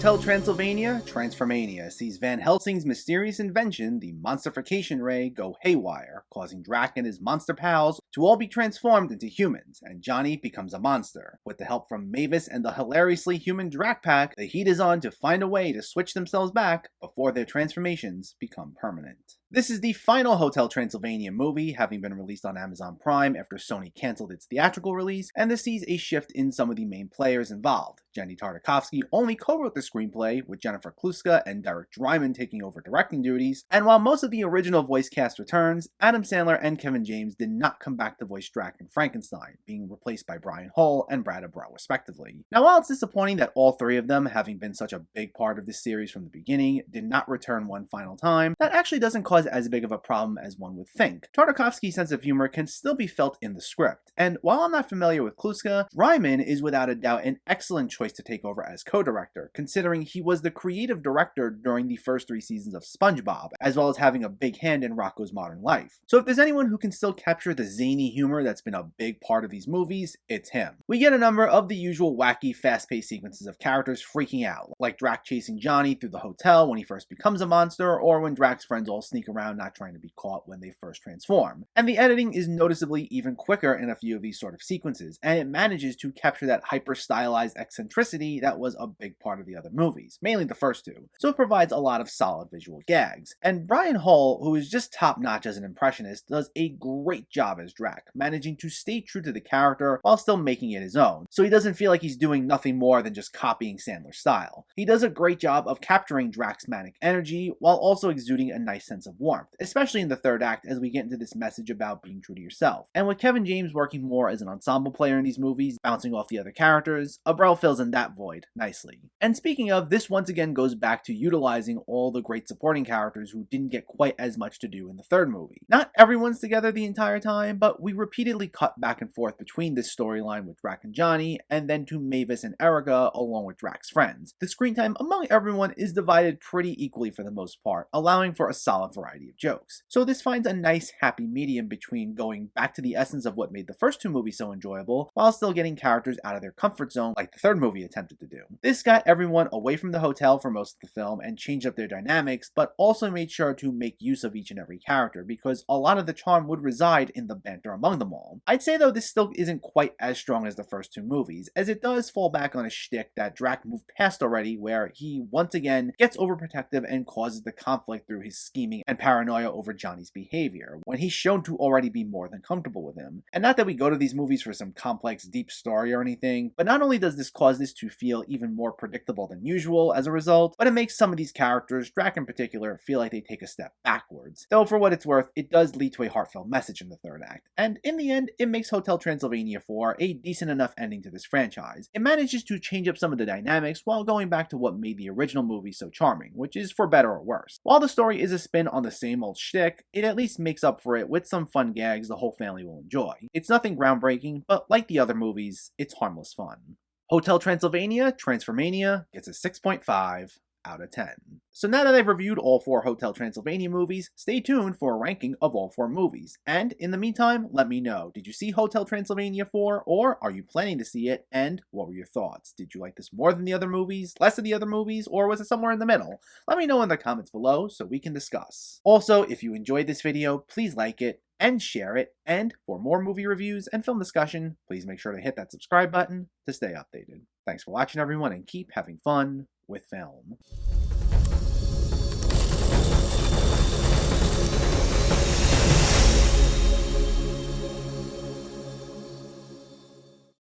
Hotel Transylvania, Transformania sees Van Helsing's mysterious invention, the Monsterfication Ray, go haywire, causing Drac and his monster pals to all be transformed into humans, and Johnny becomes a monster. With the help from Mavis and the hilariously human Drac Pack, the heat is on to find a way to switch themselves back before their transformations become permanent. This is the final Hotel Transylvania movie, having been released on Amazon Prime after Sony canceled its theatrical release, and this sees a shift in some of the main players involved. Jenny Tartakovsky only co-wrote the screenplay, with Jennifer Kluska and Derek Dreiman taking over directing duties, and while most of the original voice cast returns, Adam Sandler and Kevin James did not come back to voice Drac and Frankenstein, being replaced by Brian Hull and Brad Abreu respectively. Now while it's disappointing that all three of them, having been such a big part of this series from the beginning, did not return one final time, that actually doesn't cause as big of a problem as one would think. Tartakovsky's sense of humor can still be felt in the script, and while I'm not familiar with Kluska, Dreiman is without a doubt an excellent choice to take over as co-director, considering he was the creative director during the first 3 seasons of SpongeBob, as well as having a big hand in Rocko's Modern Life. So if there's anyone who can still capture the zany humor that's been a big part of these movies, it's him. We get a number of the usual wacky, fast-paced sequences of characters freaking out, like Drac chasing Johnny through the hotel when he first becomes a monster, or when Drac's friends all sneak around not trying to be caught when they first transform. And the editing is noticeably even quicker in a few of these sort of sequences, and it manages to capture that hyper-stylized eccentricity that was a big part of the other movies, mainly the first two, so it provides a lot of solid visual gags. And Brian Hull, who is just top-notch as an impressionist, does a great job as Drac, managing to stay true to the character while still making it his own, so he doesn't feel like he's doing nothing more than just copying Sandler's style. He does a great job of capturing Drac's manic energy while also exuding a nice sense of warmth, especially in the third act as we get into this message about being true to yourself. And with Kevin James working more as an ensemble player in these movies, bouncing off the other characters, Abreu fills in that void nicely. And speaking of, this once again goes back to utilizing all the great supporting characters who didn't get quite as much to do in the third movie. Not everyone's together the entire time, but we repeatedly cut back and forth between this storyline with Drac and Johnny, and then to Mavis and Erica along with Drac's friends. The screen time among everyone is divided pretty equally for the most part, allowing for a solid variety of jokes. So this finds a nice happy medium between going back to the essence of what made the first two movies so enjoyable, while still getting characters out of their comfort zone like the third movie attempted to do. This got everyone away from the hotel for most of the film and changed up their dynamics, but also made sure to make use of each and every character, because a lot of the charm would reside in the banter among them all. I'd say though this still isn't quite as strong as the first two movies, as it does fall back on a shtick that Drac moved past already, where he once again gets overprotective and causes the conflict through his scheming and paranoia over Johnny's behavior, when he's shown to already be more than comfortable with him. And not that we go to these movies for some complex, deep story or anything, but not only does this cause this to feel even more predictable than usual as a result, but it makes some of these characters, Drac in particular, feel like they take a step backwards. Though for what it's worth, it does lead to a heartfelt message in the third act, and in the end, it makes Hotel Transylvania 4 a decent enough ending to this franchise. It manages to change up some of the dynamics while going back to what made the original movie so charming, which is for better or worse. While the story is a spin on the same old shtick, it at least makes up for it with some fun gags the whole family will enjoy. It's nothing groundbreaking, but like the other movies, it's harmless fun. Hotel Transylvania, Transformania gets a 6.5 out of 10. So now that I've reviewed all 4 Hotel Transylvania movies, stay tuned for a ranking of all 4 movies. And in the meantime, let me know, did you see Hotel Transylvania 4, or are you planning to see it, and what were your thoughts? Did you like this more than the other movies, less than the other movies, or was it somewhere in the middle? Let me know in the comments below so we can discuss. Also, if you enjoyed this video, please like it and share it, and for more movie reviews and film discussion, please make sure to hit that subscribe button to stay updated. Thanks for watching everyone, and keep having fun with film.